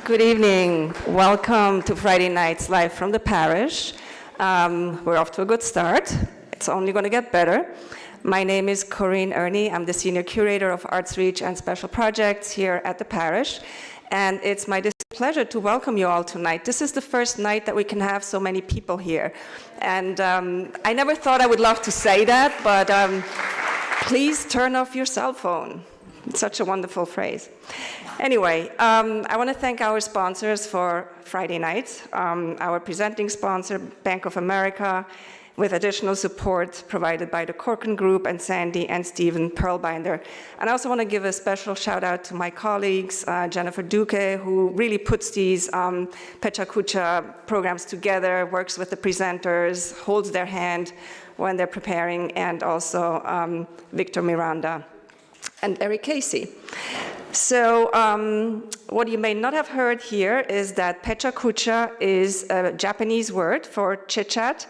Good evening. Welcome to Friday Nights live from the parish. We're off to a good start. It's only going to get better. My name is Corinne Ernie. I'm the Senior Curator of Arts Reach and Special Projects here at the parish. And it's my pleasure to welcome you all tonight. This is the first night that we can have so many people here. And I never thought I would love to say that, but please turn off your cell phone. It's such a wonderful phrase. Anyway, I want to thank our sponsors for Friday nights, our presenting sponsor, Bank of America, with additional support provided by the Corcoran Group and Sandy and Stephen Pearlbinder. And I also want to give a special shout out to my colleagues, Jennifer Duque, who really puts these PechaKucha programs together, works with the presenters, holds their hand when they're preparing, and also Victor Miranda and Eric Casey. So what you may not have heard here is that PechaKucha is a Japanese word for chit-chat.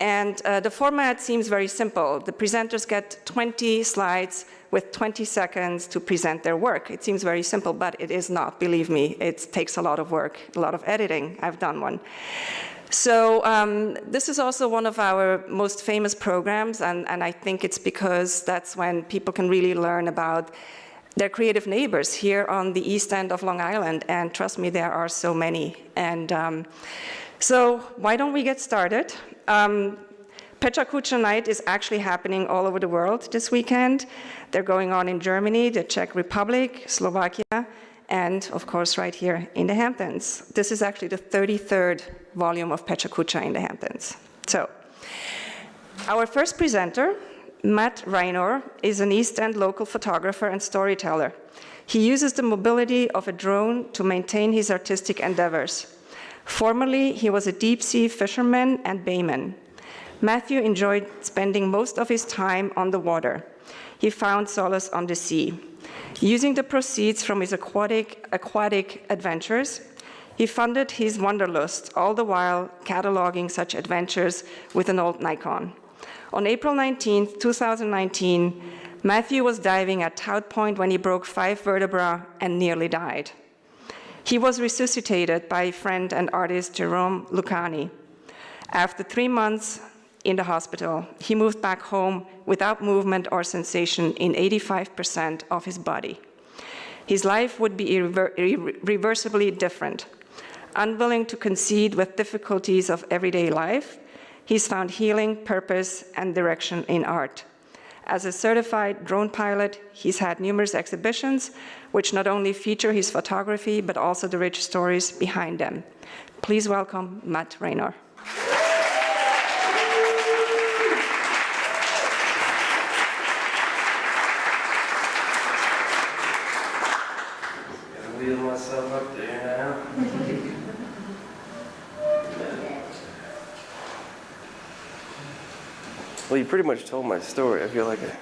And the format seems very simple. The presenters get 20 slides with 20 seconds to present their work. It seems very simple, but it is not, believe me. It takes a lot of work, a lot of editing. I've done one. So this is also one of our most famous programs, and I think it's because that's when people can really learn about their creative neighbors here on the east end of Long Island, and trust me, there are so many. And so why don't we get started? PechaKucha Night is actually happening all over the world this weekend. They're going on in Germany, the Czech Republic, Slovakia, and of course right here in the Hamptons. This is actually the 33rd volume of PechaKucha in the Hamptons. So our first presenter, Matt Raynor, is an East End local photographer and storyteller. He uses the mobility of a drone to maintain his artistic endeavors. Formerly, he was a deep-sea fisherman and bayman. Matthew enjoyed spending most of his time on the water. He found solace on the sea. Using the proceeds from his aquatic adventures, he funded his wanderlust, all the while cataloging such adventures with an old Nikon. On April 19, 2019, Matthew was diving at Tout Point when he broke 5 vertebrae and nearly died. He was resuscitated by friend and artist Jerome Lucani. After 3 months in the hospital, he moved back home without movement or sensation in 85% of his body. His life would be irreversibly different. Unwilling to concede with difficulties of everyday life, he's found healing, purpose, and direction in art. As a certified drone pilot, he's had numerous exhibitions, which not only feature his photography, but also the rich stories behind them. Please welcome Matt Raynor. I'm wheeling myself up there now. Well, you pretty much told my story. I feel like I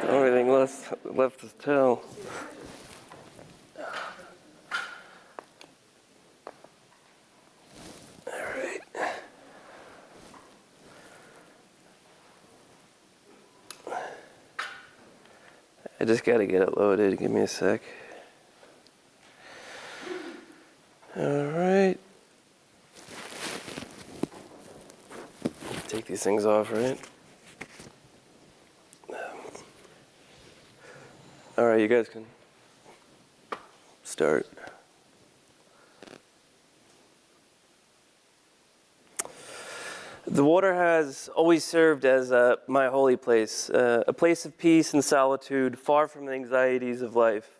don't have anything left to tell. All right. I just got to get it loaded. Give me a sec. All right. Take these things off, right? All right, you guys can start. The water has always served as my holy place, a place of peace and solitude, far from the anxieties of life.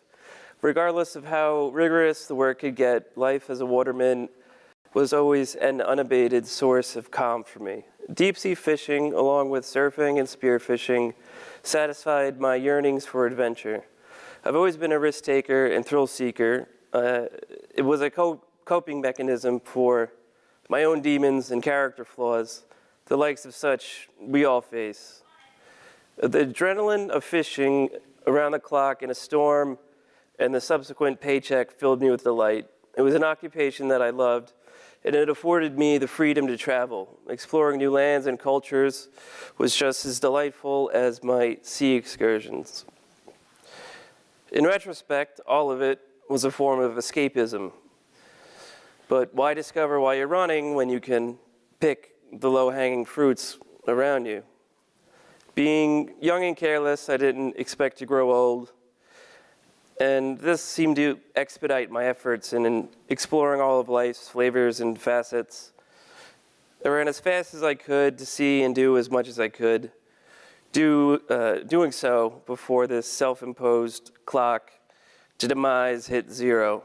Regardless of how rigorous the work could get, life as a waterman was always an unabated source of calm for me. Deep-sea fishing, along with surfing and spearfishing, satisfied my yearnings for adventure. I've always been a risk-taker and thrill-seeker. It was a coping mechanism for my own demons and character flaws, the likes of such we all face. The adrenaline of fishing around the clock in a storm and the subsequent paycheck filled me with delight. It was an occupation that I loved, and it afforded me the freedom to travel. Exploring new lands and cultures was just as delightful as my sea excursions. In retrospect, all of it was a form of escapism. But why discover while you're running when you can pick the low-hanging fruits around you? Being young and careless, I didn't expect to grow old. And this seemed to expedite my efforts in exploring all of life's flavors and facets. I ran as fast as I could to see and do as much as I could, doing so before this self-imposed clock to demise hit zero.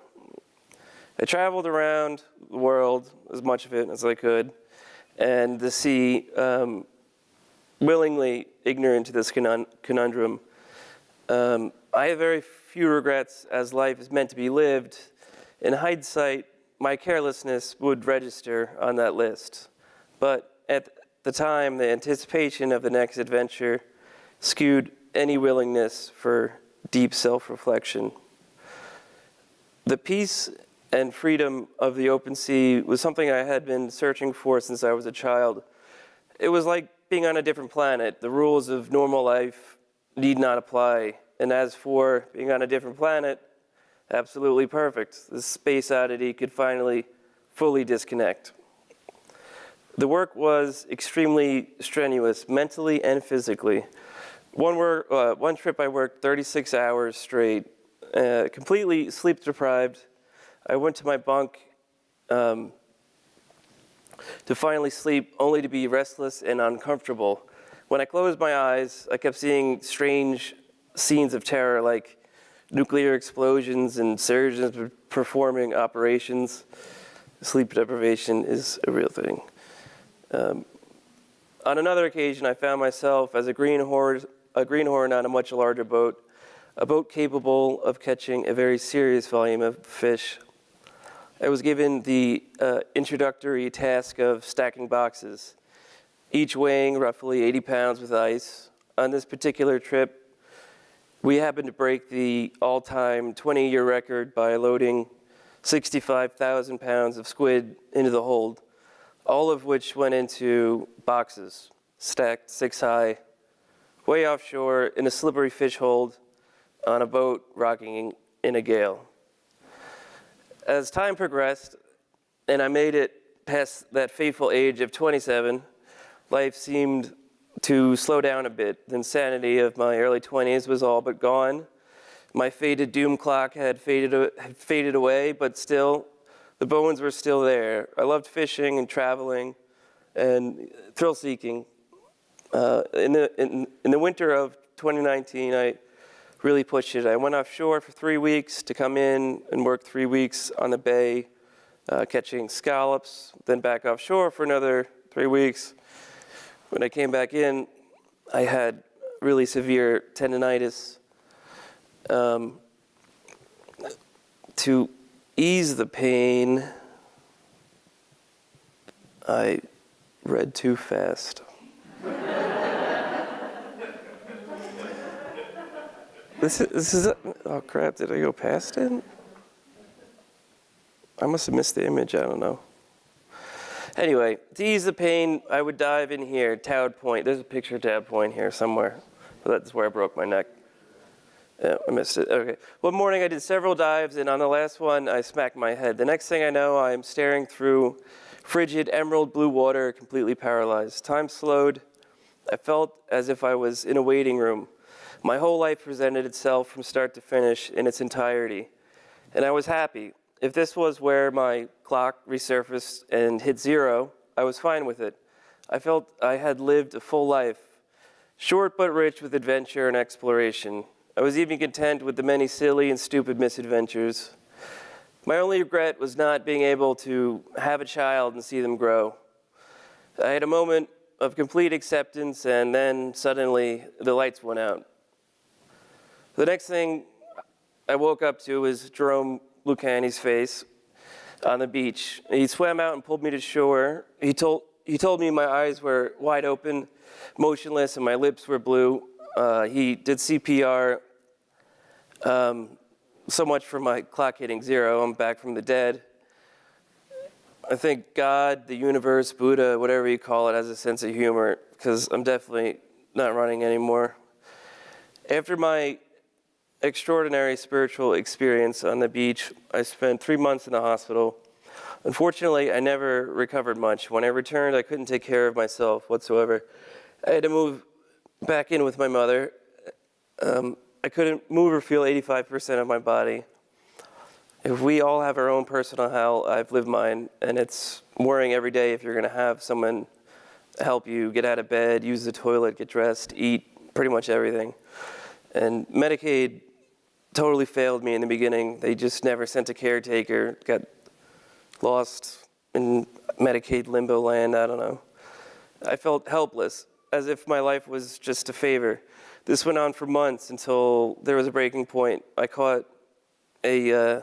I traveled around the world, as much of it as I could, and the sea, willingly ignorant to this conundrum. I have very few regrets, as life is meant to be lived. In hindsight, my carelessness would register on that list. But at the time, the anticipation of the next adventure skewed any willingness for deep self-reflection. The peace and freedom of the open sea was something I had been searching for since I was a child. It was like being on a different planet. The rules of normal life need not apply. And as for being on a different planet, absolutely perfect. The space oddity could finally fully disconnect. The work was extremely strenuous, mentally and physically. One trip I worked 36 hours straight, completely sleep deprived. I went to my bunk to finally sleep, only to be restless and uncomfortable. When I closed my eyes, I kept seeing strange scenes of terror, like nuclear explosions and surgeons performing operations. Sleep deprivation is a real thing. On another occasion, I found myself as a greenhorn on a much larger boat, a boat capable of catching a very serious volume of fish. I was given the introductory task of stacking boxes, each weighing roughly 80 pounds with ice. On this particular trip, we happened to break the all-time 20-year record by loading 65,000 pounds of squid into the hold, all of which went into boxes, stacked 6 high, way offshore in a slippery fish hold on a boat rocking in a gale. As time progressed, and I made it past that fateful age of 27, life seemed to slow down a bit. The insanity of my early 20s was all but gone. My faded doom clock had faded away, but still, the bones were still there. I loved fishing and traveling and thrill-seeking. In the winter of 2019, I really pushed it. I went offshore for 3 weeks to come in and work 3 weeks on the bay, catching scallops, then back offshore for another 3 weeks. When I came back in, I had really severe tendinitis. To ease the pain, I read too fast. This is oh crap, did I go past it? I must have missed the image, I don't know. Anyway, to ease the pain, I would dive in here, Towed Point. There's a picture of Towed Point here somewhere. That's where I broke my neck. Yeah, I missed it, okay. One morning I did several dives, and on the last one, I smacked my head. The next thing I know, I'm staring through frigid emerald blue water, completely paralyzed. Time slowed. I felt as if I was in a waiting room. My whole life presented itself from start to finish in its entirety. And I was happy. If this was where my clock resurfaced and hit zero, I was fine with it. I felt I had lived a full life, short but rich with adventure and exploration. I was even content with the many silly and stupid misadventures. My only regret was not being able to have a child and see them grow. I had a moment of complete acceptance, and then suddenly the lights went out. The next thing I woke up to was Jerome Lucani's face on the beach. He swam out and pulled me to shore. He told me my eyes were wide open, motionless, and my lips were blue. He did CPR. So much for my clock hitting zero. I'm back from the dead. I think God, the universe, Buddha, whatever you call it, has a sense of humor, because I'm definitely not running anymore. After my extraordinary spiritual experience on the beach, I spent 3 months in the hospital. Unfortunately, I never recovered much. When I returned, I couldn't take care of myself whatsoever. I had to move back in with my mother. I couldn't move or feel 85% of my body. If we all have our own personal hell, I've lived mine, and it's worrying every day if you're going to have someone help you get out of bed, use the toilet, get dressed, eat, pretty much everything. And Medicaid totally failed me in the beginning. They just never sent a caretaker, got lost in Medicaid limbo land, I don't know. I felt helpless, as if my life was just a favor. This went on for months until there was a breaking point. I caught a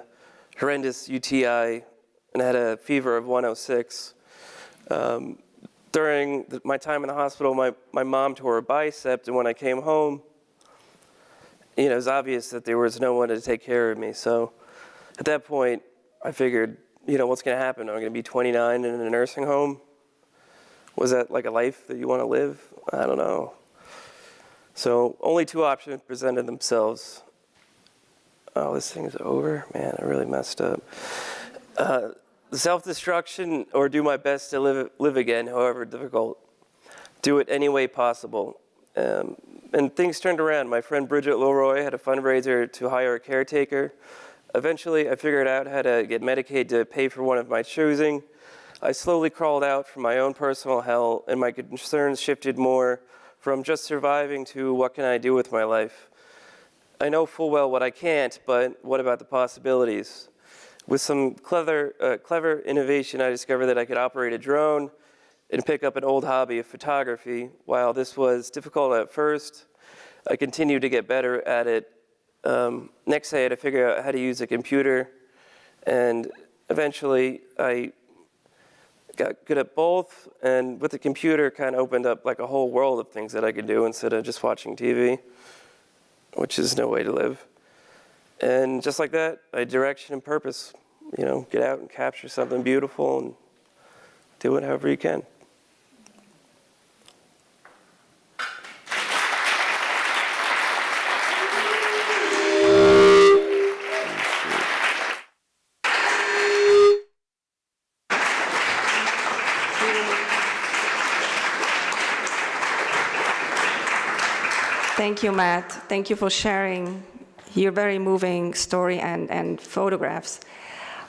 horrendous UTI and had a fever of 106. During my time in the hospital, my mom tore her bicep, and when I came home, it was obvious that there was no one to take care of me. So at that point, I figured, what's going to happen? I'm going to be 29 in a nursing home? Was that like a life that you want to live? I don't know. So only two options presented themselves. Oh, this thing's over? Man, I really messed up. Self-destruction or do my best to live again, however difficult. Do it any way possible. And things turned around. My friend Bridget Leroy had a fundraiser to hire a caretaker. Eventually, I figured out how to get Medicaid to pay for one of my choosing. I slowly crawled out from my own personal hell, and my concerns shifted more from just surviving to what can I do with my life. I know full well what I can't, but what about the possibilities? With some clever innovation, I discovered that I could operate a drone and pick up an old hobby of photography. While this was difficult at first, I continued to get better at it. Next, I had to figure out how to use a computer, and eventually I got good at both, and with the computer kind of opened up like a whole world of things that I could do instead of just watching TV, which is no way to live. And just like that, I had direction and purpose. Get out and capture something beautiful and do it however you can. Thank you, Matt. Thank you for sharing your very moving story and photographs.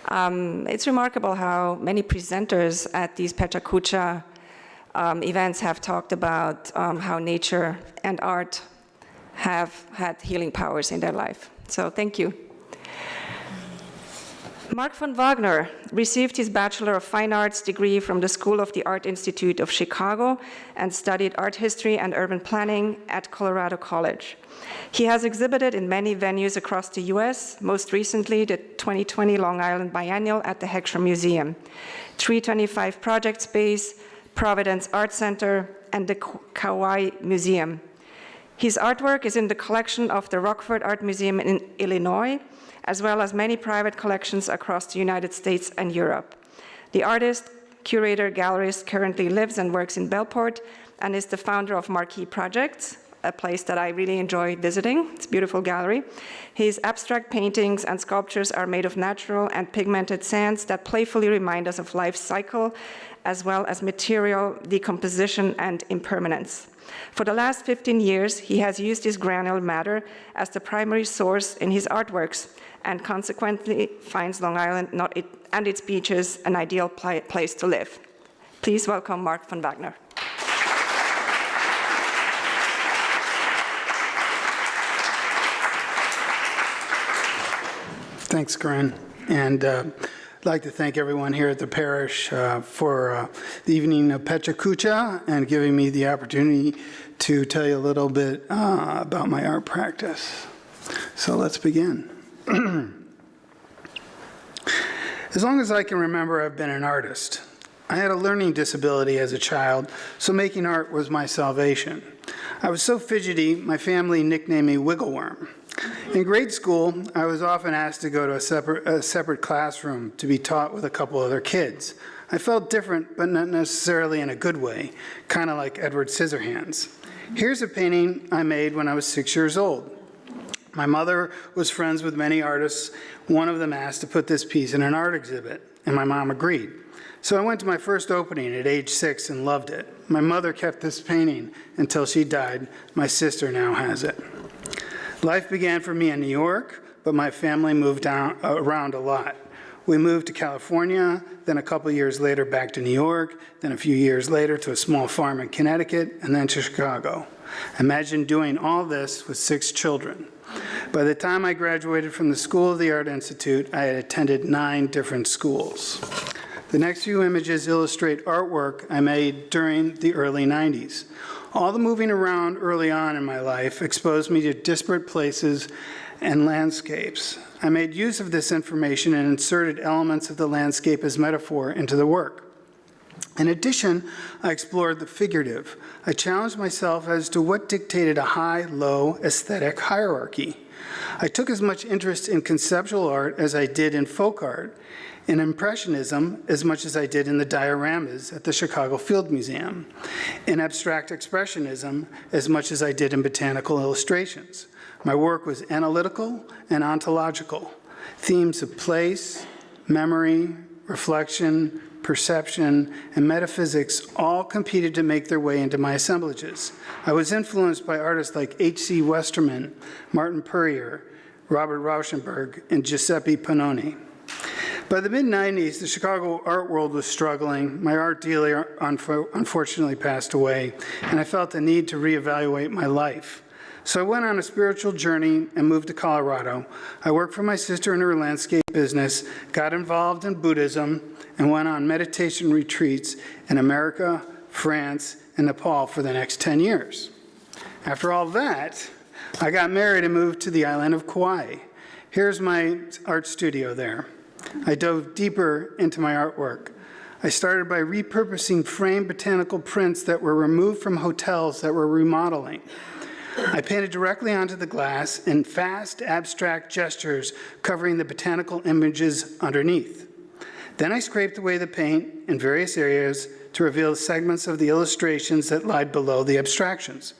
It's remarkable how many presenters at these PechaKucha events have talked about how nature and art have had healing powers in their life. So thank you. Mark von Wagner received his Bachelor of Fine Arts degree from the School of the Art Institute of Chicago and studied art history and urban planning at Colorado College. He has exhibited in many venues across the US, most recently the 2020 Long Island Biennial at the Heckscher Museum, 325 Project Space, Providence Art Center, and the Kauai Museum. His artwork is in the collection of the Rockford Art Museum in Illinois, as well as many private collections across the United States and Europe. The artist, curator, gallerist currently lives and works in Bellport and is the founder of Marquee Projects, a place that I really enjoy visiting. It's a beautiful gallery. His abstract paintings and sculptures are made of natural and pigmented sands that playfully remind us of life's cycle, as well as material decomposition and impermanence. For the last 15 years, he has used this granular matter as the primary source in his artworks, and consequently finds Long Island and its beaches an ideal place to live. Please welcome Mark von Wagner. Thanks, Corinne. And I'd like to thank everyone here at the parish for the evening of PechaKucha and giving me the opportunity to tell you a little bit about my art practice. So let's begin. As long as I can remember, I've been an artist. I had a learning disability as a child, so making art was my salvation. I was so fidgety, my family nicknamed me Wiggleworm. In grade school, I was often asked to go to a separate classroom to be taught with a couple other kids. I felt different, but not necessarily in a good way, kind of like Edward Scissorhands. Here's a painting I made when I was 6 years old. My mother was friends with many artists. One of them asked to put this piece in an art exhibit, and my mom agreed. So I went to my first opening at age 6 and loved it. My mother kept this painting until she died. My sister now has it. Life began for me in New York, but my family moved around a lot. We moved to California, then a couple years later back to New York, then a few years later to a small farm in Connecticut, and then to Chicago. Imagine doing all this with 6 children. By the time I graduated from the School of the Art Institute, I had attended 9 different schools. The next few images illustrate artwork I made during the early 90s. All the moving around early on in my life exposed me to disparate places and landscapes. I made use of this information and inserted elements of the landscape as metaphor into the work. In addition, I explored the figurative. I challenged myself as to what dictated a high-low aesthetic hierarchy. I took as much interest in conceptual art as I did in folk art, in Impressionism as much as I did in the dioramas at the Chicago Field Museum, in abstract expressionism as much as I did in botanical illustrations. My work was analytical and ontological. Themes of place, memory, reflection, perception, and metaphysics all competed to make their way into my assemblages. I was influenced by artists like H.C. Westerman, Martin Puryear, Robert Rauschenberg, and Giuseppe Pannoni. By the mid-90s, the Chicago art world was struggling. My art dealer unfortunately passed away, and I felt the need to reevaluate my life. So I went on a spiritual journey and moved to Colorado. I worked for my sister in her landscape business, got involved in Buddhism, and went on meditation retreats in America, France, and Nepal for the next 10 years. After all that, I got married and moved to the island of Kauai. Here's my art studio there. I dove deeper into my artwork. I started by repurposing framed botanical prints that were removed from hotels that were remodeling. I painted directly onto the glass in fast, abstract gestures covering the botanical images underneath. Then I scraped away the paint in various areas to reveal segments of the illustrations that lied below the abstractions.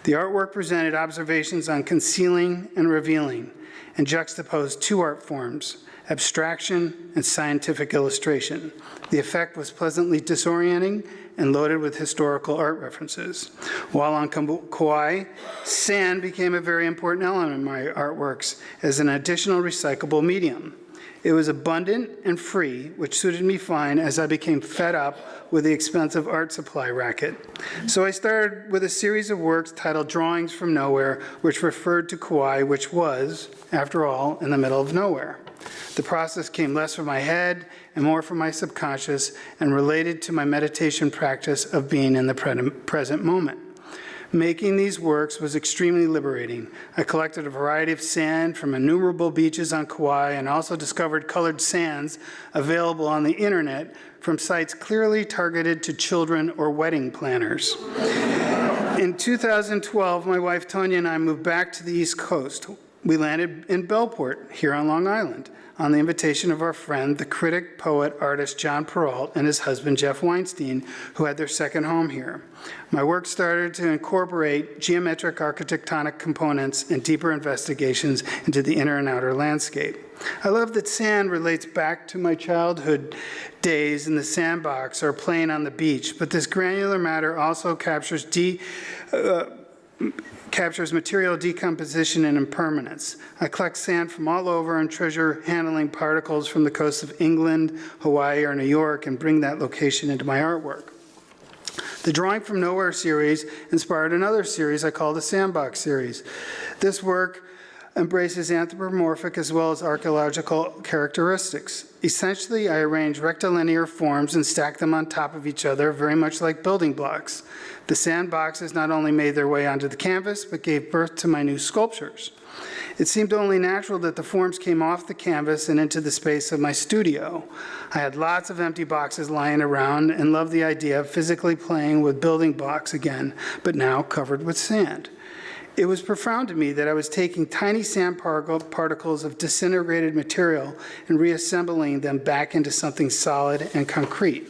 The artwork presented observations on concealing and revealing and juxtaposed 2 art forms, abstraction and scientific illustration. The effect was pleasantly disorienting and loaded with historical art references. While on Kauai, sand became a very important element in my artworks as an additional recyclable medium. It was abundant and free, which suited me fine as I became fed up with the expensive art supply racket. So I started with a series of works titled Drawings from Nowhere, which referred to Kauai, which was, after all, in the middle of nowhere. The process came less from my head and more from my subconscious and related to my meditation practice of being in the present moment. Making these works was extremely liberating. I collected a variety of sand from innumerable beaches on Kauai and also discovered colored sands available on the internet from sites clearly targeted to children or wedding planners. In 2012, my wife Tonya and I moved back to the East Coast. We landed in Bellport, here on Long Island, on the invitation of our friend, the critic, poet, artist John Perrault and his husband Jeff Weinstein, who had their second home here. My work started to incorporate geometric architectonic components and deeper investigations into the inner and outer landscape. I love that sand relates back to my childhood days in the sandbox or playing on the beach, but this granular matter also captures material decomposition and impermanence. I collect sand from all over and treasure handling particles from the coasts of England, Hawaii, or New York and bring that location into my artwork. The Drawing from Nowhere series inspired another series I call the Sandbox series. This work embraces anthropomorphic as well as archaeological characteristics. Essentially, I arrange rectilinear forms and stack them on top of each other, very much like building blocks. The sandboxes not only made their way onto the canvas, but gave birth to my new sculptures. It seemed only natural that the forms came off the canvas and into the space of my studio. I had lots of empty boxes lying around and loved the idea of physically playing with building blocks again, but now covered with sand. It was profound to me that I was taking tiny sand particles of disintegrated material and reassembling them back into something solid and concrete.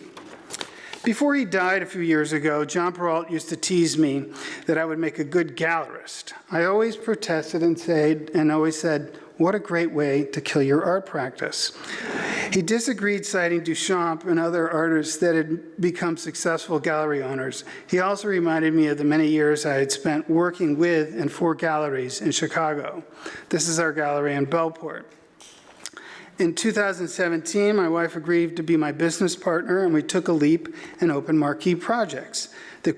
Before he died a few years ago, John Perrault used to tease me that I would make a good gallerist. I always protested and always said, "What a great way to kill your art practice." He disagreed, citing Duchamp and other artists that had become successful gallery owners. He also reminded me of the many years I had spent working with and for galleries in Chicago. This is our gallery in Bellport. In 2017, my wife agreed to be my business partner, and we took a leap and opened Marquee Projects. The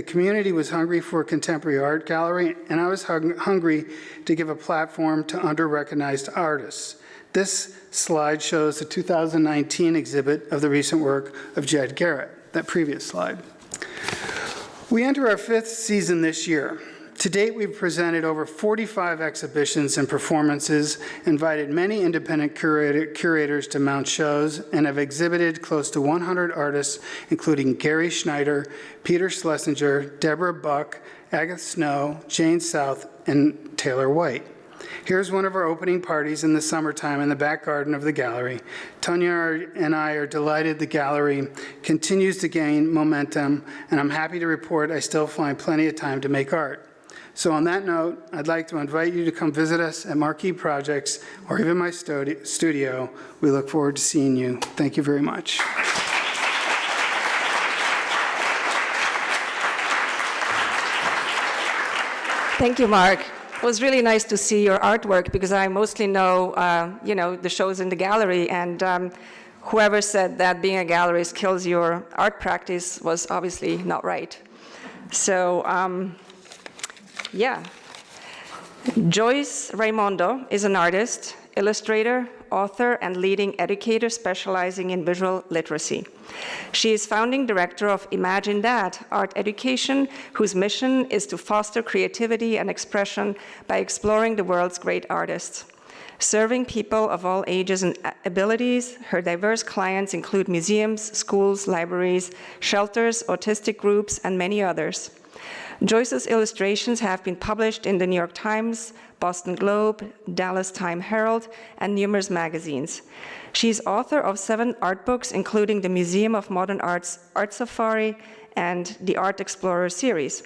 community was hungry for a contemporary art gallery, and I was hungry to give a platform to under-recognized artists. This slide shows the 2019 exhibit of the recent work of Jed Garrett, that previous slide. We enter our 5th season this year. To date, we've presented over 45 exhibitions and performances, invited many independent curators to mount shows, and have exhibited close to 100 artists, including Gary Schneider, Peter Schlesinger, Deborah Buck, Agatha Snow, Jane South, and Taylor White. Here's one of our opening parties in the summertime in the back garden of the gallery. Tonya and I are delighted the gallery continues to gain momentum, and I'm happy to report I still find plenty of time to make art. So on that note, I'd like to invite you to come visit us at Marquee Projects or even my studio. We look forward to seeing you. Thank you very much. Thank you, Mark. It was really nice to see your artwork because I mostly know, the shows in the gallery, and whoever said that being a gallerist kills your art practice was obviously not right. So, yeah. Joyce Raimondo is an artist, illustrator, author, and leading educator specializing in visual literacy. She is founding director of Imagine That Art Education, whose mission is to foster creativity and expression by exploring the world's great artists. Serving people of all ages and abilities, her diverse clients include museums, schools, libraries, shelters, autistic groups, and many others. Joyce's illustrations have been published in the New York Times, Boston Globe, Dallas Time Herald, and numerous magazines. She's author of 7 art books, including the Museum of Modern Art's Art Safari and the Art Explorer series.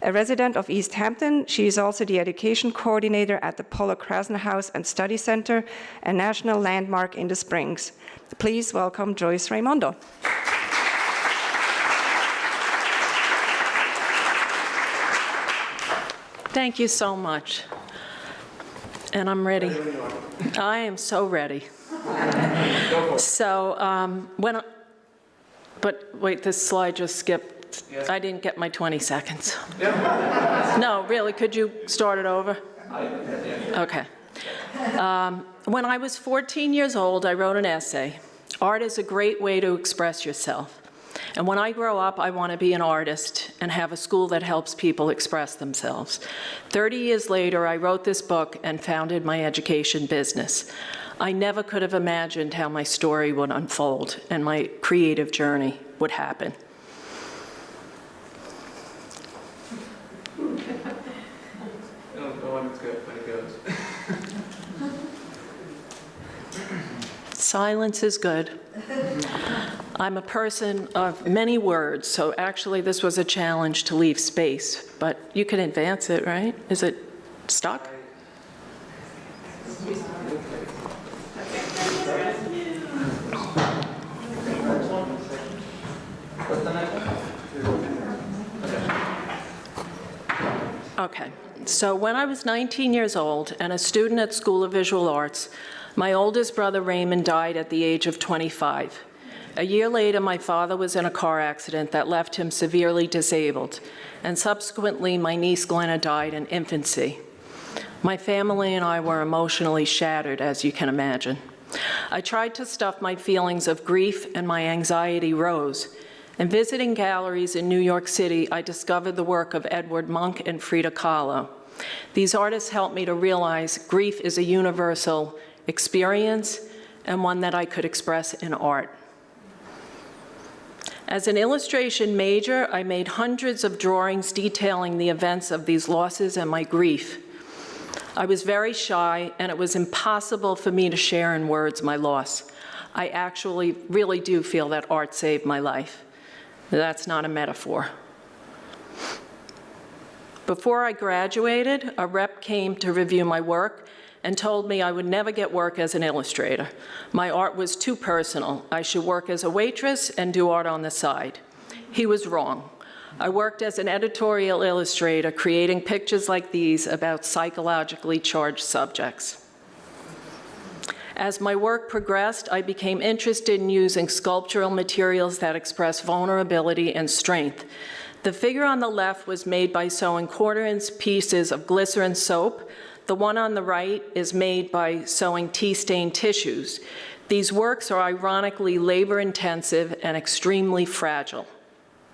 A resident of East Hampton, she is also the education coordinator at the Paula Krasner House and Study Center, a national landmark in the Springs. Please welcome Joyce Raimondo. Thank you so much. And I'm ready. I am so ready. So but wait, this slide just skipped. I didn't get my 20 seconds. No, really, could you start it over? Okay. When I was 14 years old, I wrote an essay. Art is a great way to express yourself. And when I grow up, I want to be an artist and have a school that helps people express themselves. 30 years later, I wrote this book and founded my education business. I never could have imagined how my story would unfold and my creative journey would happen. Silence is good. I'm a person of many words, so actually this was a challenge to leave space, but you can advance it, right? Is it stuck? Okay, so when I was 19 years old and a student at School of Visual Arts, my oldest brother Raymond died at the age of 25. A year later, my father was in a car accident that left him severely disabled, and subsequently, my niece Glenna died in infancy. My family and I were emotionally shattered, as you can imagine. I tried to stuff my feelings of grief, and my anxiety rose. And visiting galleries in New York City, I discovered the work of Edward Munch and Frida Kahlo. These artists helped me to realize grief is a universal experience and one that I could express in art. As an illustration major, I made hundreds of drawings detailing the events of these losses and my grief. I was very shy, and it was impossible for me to share in words my loss. I actually really do feel that art saved my life. That's not a metaphor. Before I graduated, a rep came to review my work and told me I would never get work as an illustrator. My art was too personal. I should work as a waitress and do art on the side. He was wrong. I worked as an editorial illustrator, creating pictures like these about psychologically charged subjects. As my work progressed, I became interested in using sculptural materials that express vulnerability and strength. The figure on the left was made by sewing quarter-inch pieces of glycerin soap. The one on the right is made by sewing tea-stained tissues. These works are ironically labor-intensive and extremely fragile.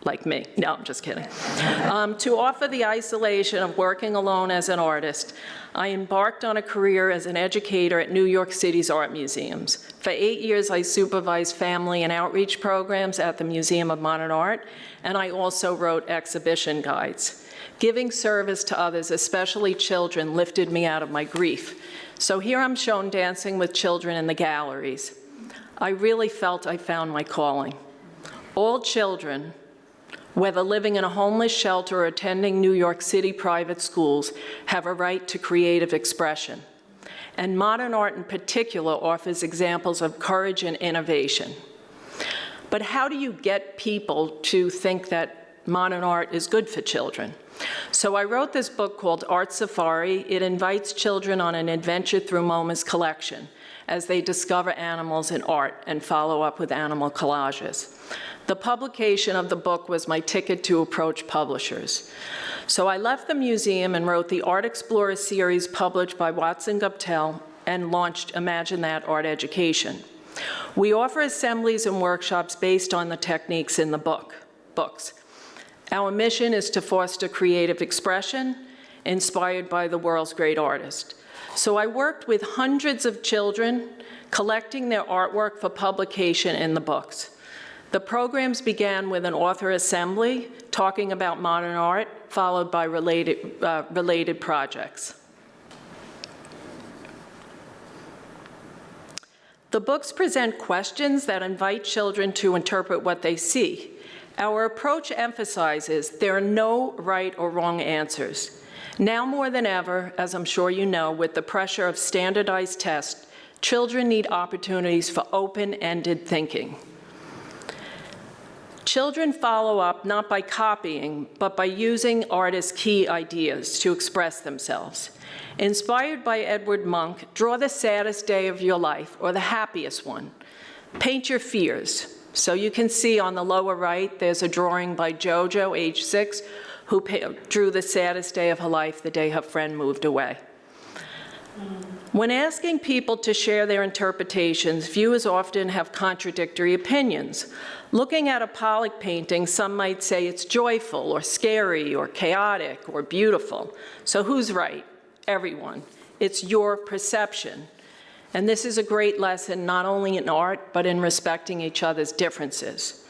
Like me. No, I'm just kidding. To offer the isolation of working alone as an artist, I embarked on a career as an educator at New York City's art museums. For 8 years, I supervised family and outreach programs at the Museum of Modern Art, and I also wrote exhibition guides. Giving service to others, especially children, lifted me out of my grief. So here I'm shown dancing with children in the galleries. I really felt I found my calling. All children, whether living in a homeless shelter or attending New York City private schools, have a right to creative expression. And modern art in particular offers examples of courage and innovation. But how do you get people to think that modern art is good for children? So I wrote this book called Art Safari. It invites children on an adventure through MoMA's collection as they discover animals in art and follow up with animal collages. The publication of the book was my ticket to approach publishers. So I left the museum and wrote the Art Explorer series published by Watson Guptill and launched Imagine That Art Education. We offer assemblies and workshops based on the techniques in the books. Our mission is to foster creative expression inspired by the world's great artists. So I worked with hundreds of children collecting their artwork for publication in the books. The programs began with an author assembly talking about modern art, followed by related projects. The books present questions that invite children to interpret what they see. Our approach emphasizes there are no right or wrong answers. Now more than ever, as I'm sure you know, with the pressure of standardized tests, children need opportunities for open-ended thinking. Children follow up not by copying, but by using artists' key ideas to express themselves. Inspired by Edward Munch, draw the saddest day of your life or the happiest one. Paint your fears. So you can see on the lower right, there's a drawing by Jojo, age 6, who drew the saddest day of her life, the day her friend moved away. When asking people to share their interpretations, viewers often have contradictory opinions. Looking at a Pollock painting, some might say it's joyful or scary or chaotic or beautiful. So who's right? Everyone. It's your perception. And this is a great lesson not only in art, but in respecting each other's differences,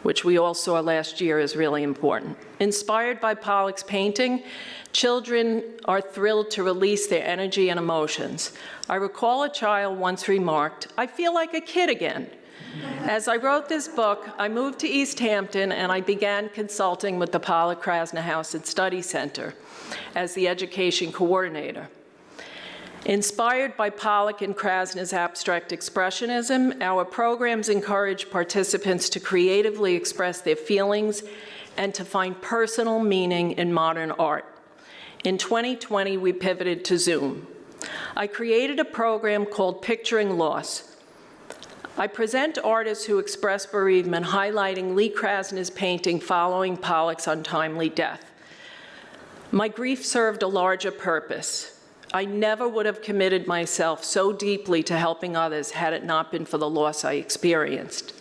which we all saw last year is really important. Inspired by Pollock's painting, children are thrilled to release their energy and emotions. I recall a child once remarked, "I feel like a kid again." As I wrote this book, I moved to East Hampton and I began consulting with the Pollock Krasner House and Study Center as the education coordinator. Inspired by Pollock and Krasner's abstract expressionism, our programs encourage participants to creatively express their feelings and to find personal meaning in modern art. In 2020, we pivoted to Zoom. I created a program called Picturing Loss. I present artists who express bereavement, highlighting Lee Krasner's painting following Pollock's untimely death. My grief served a larger purpose. I never would have committed myself so deeply to helping others had it not been for the loss I experienced.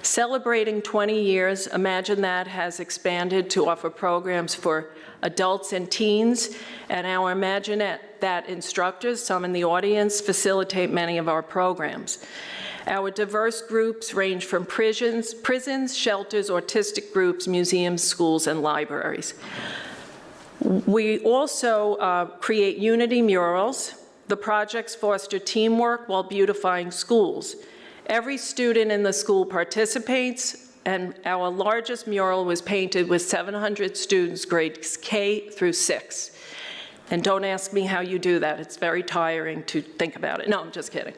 Celebrating 20 years, Imagine That has expanded to offer programs for adults and teens, and our Imagine That instructors, some in the audience, facilitate many of our programs. Our diverse groups range from prisons, shelters, autistic groups, museums, schools, and libraries. We also create unity murals. The projects foster teamwork while beautifying schools. Every student in the school participates, and our largest mural was painted with 700 students, grades K through 6. And don't ask me how you do that. It's very tiring to think about it. No, I'm just kidding.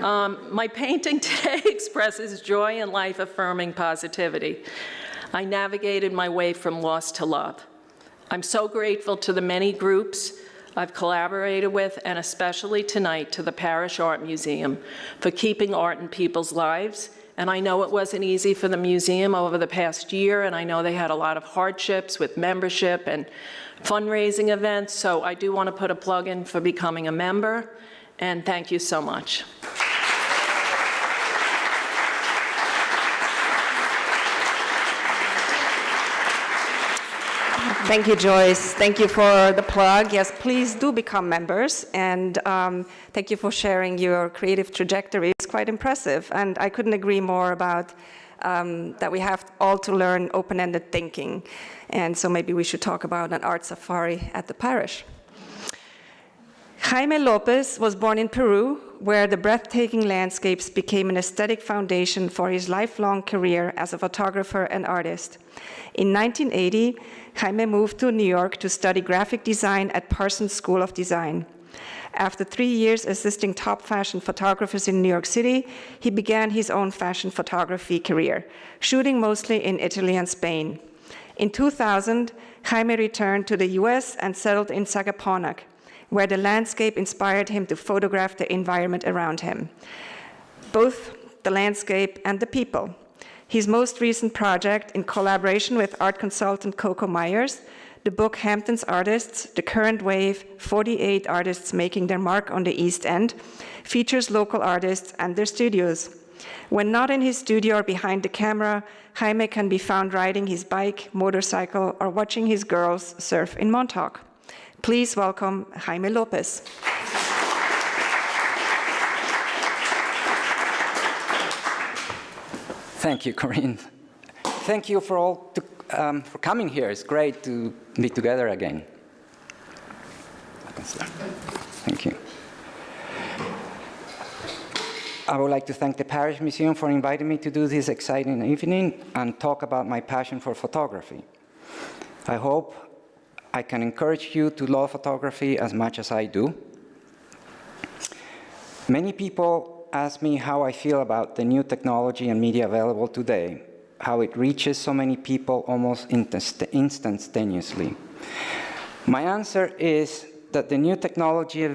My painting today expresses joy and life-affirming positivity. I navigated my way from loss to love. I'm so grateful to the many groups I've collaborated with, and especially tonight to the Parish Art Museum for keeping art in people's lives. And I know it wasn't easy for the museum over the past year, and I know they had a lot of hardships with membership and fundraising events, so I do want to put a plug in for becoming a member, and thank you so much. Thank you, Joyce. Thank you for the plug. Yes, please do become members, and thank you for sharing your creative trajectory. It's quite impressive, and I couldn't agree more about that we have all to learn open-ended thinking, and so maybe we should talk about an art safari at the parish. Jaime Lopez was born in Peru, where the breathtaking landscapes became an aesthetic foundation for his lifelong career as a photographer and artist. In 1980, Jaime moved to New York to study graphic design at Parsons School of Design. After 3 years assisting top fashion photographers in New York City, he began his own fashion photography career, shooting mostly in Italy and Spain. In 2000, Jaime returned to the US and settled in Sagaponack, where the landscape inspired him to photograph the environment around him, both the landscape and the people. His most recent project, in collaboration with art consultant Coco Myers, the book Hamptons Artists, The Current Wave, 48 Artists Making Their Mark on the East End, features local artists and their studios. When not in his studio or behind the camera, Jaime can be found riding his bike, motorcycle, or watching his girls surf in Montauk. Please welcome Jaime Lopez. Thank you, Corinne. Thank you for all for coming here. It's great to be together again. Thank you. I would like to thank the Parish Museum for inviting me to do this exciting evening and talk about my passion for photography. I hope I can encourage you to love photography as much as I do. Many people ask me how I feel about the new technology and media available today, how it reaches so many people almost instantaneously. My answer is that the new technology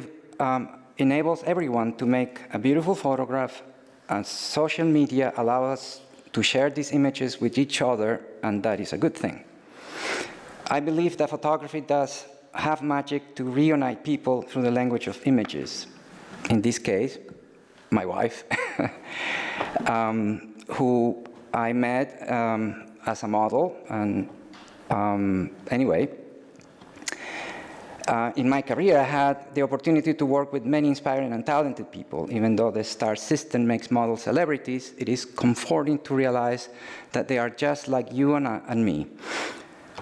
enables everyone to make a beautiful photograph, and social media allow us to share these images with each other, and that is a good thing. I believe that photography does have magic to reunite people through the language of images. In this case, my wife, who I met as a model. And anyway, in my career, I had the opportunity to work with many inspiring and talented people. Even though the star system makes model celebrities, it is comforting to realize that they are just like you and me.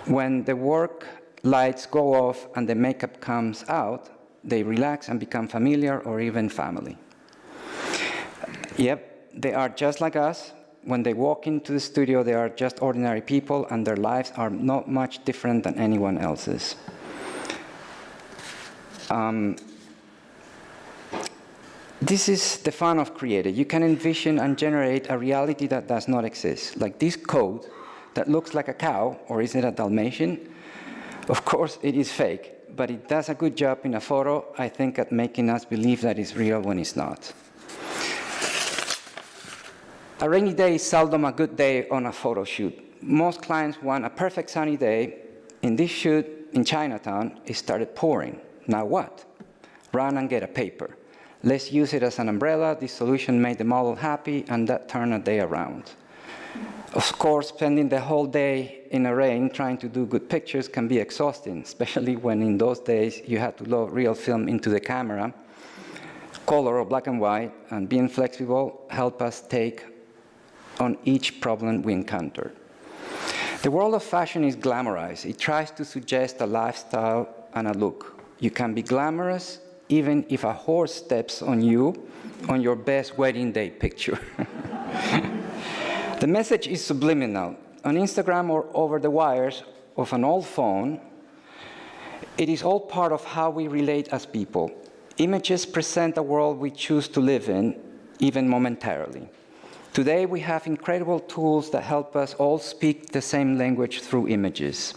When the work lights go off and the makeup comes out, they relax and become familiar or even family. Yep, they are just like us. When they walk into the studio, they are just ordinary people, and their lives are not much different than anyone else's. This is the fun of creating. You can envision and generate a reality that does not exist, like this coat that looks like a cow, or is it a Dalmatian? Of course, it is fake, but it does a good job in a photo, I think, at making us believe that it's real when it's not. A rainy day is seldom a good day on a photo shoot. Most clients want a perfect sunny day. In this shoot in Chinatown, it started pouring. Now what? Run and get a paper. Let's use it as an umbrella. This solution made the model happy, and that turned a day around. Of course, spending the whole day in the rain trying to do good pictures can be exhausting, especially when in those days you had to load real film into the camera, color or black and white, and being flexible helped us take on each problem we encountered. The world of fashion is glamorized. It tries to suggest a lifestyle and a look. You can be glamorous even if a horse steps on you on your best wedding day picture. The message is subliminal. On Instagram or over the wires of an old phone, it is all part of how we relate as people. Images present a world we choose to live in, even momentarily. Today, we have incredible tools that help us all speak the same language through images.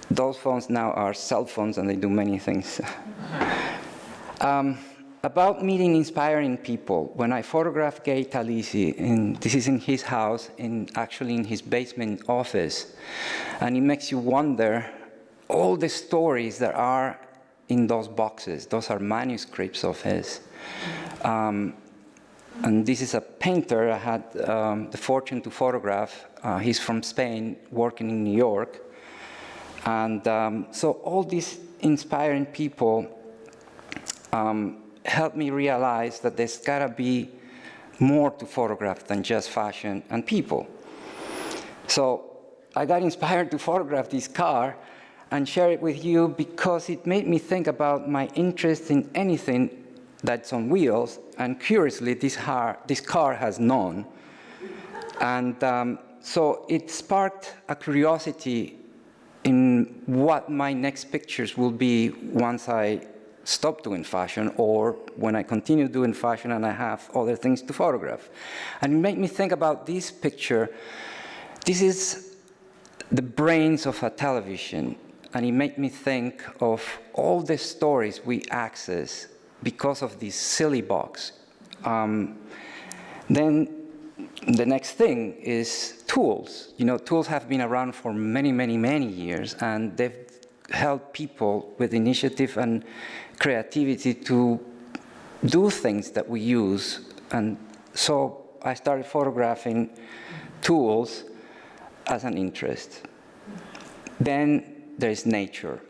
Those phones now are cell phones, and they do many things. About meeting inspiring people, when I photographed Gay Talisi, this is in his house, actually in his basement office, and it makes you wonder all the stories that are in those boxes. Those are manuscripts of his. And this is a painter I had the fortune to photograph. He's from Spain, working in New York. And so all these inspiring people helped me realize that there's gotta be more to photograph than just fashion and people. So I got inspired to photograph this car and share it with you because it made me think about my interest in anything that's on wheels, and curiously, this car has none. And so it sparked a curiosity in what my next pictures will be once I stop doing fashion, or when I continue doing fashion and I have other things to photograph. And it made me think about this picture. This is the brains of a television, and it made me think of all the stories we access because of this silly box. Then the next thing is tools. You know, tools have been around for many, many, many years, and they've helped people with initiative and creativity to do things that we use. And so I started photographing tools as an interest. Then there's nature.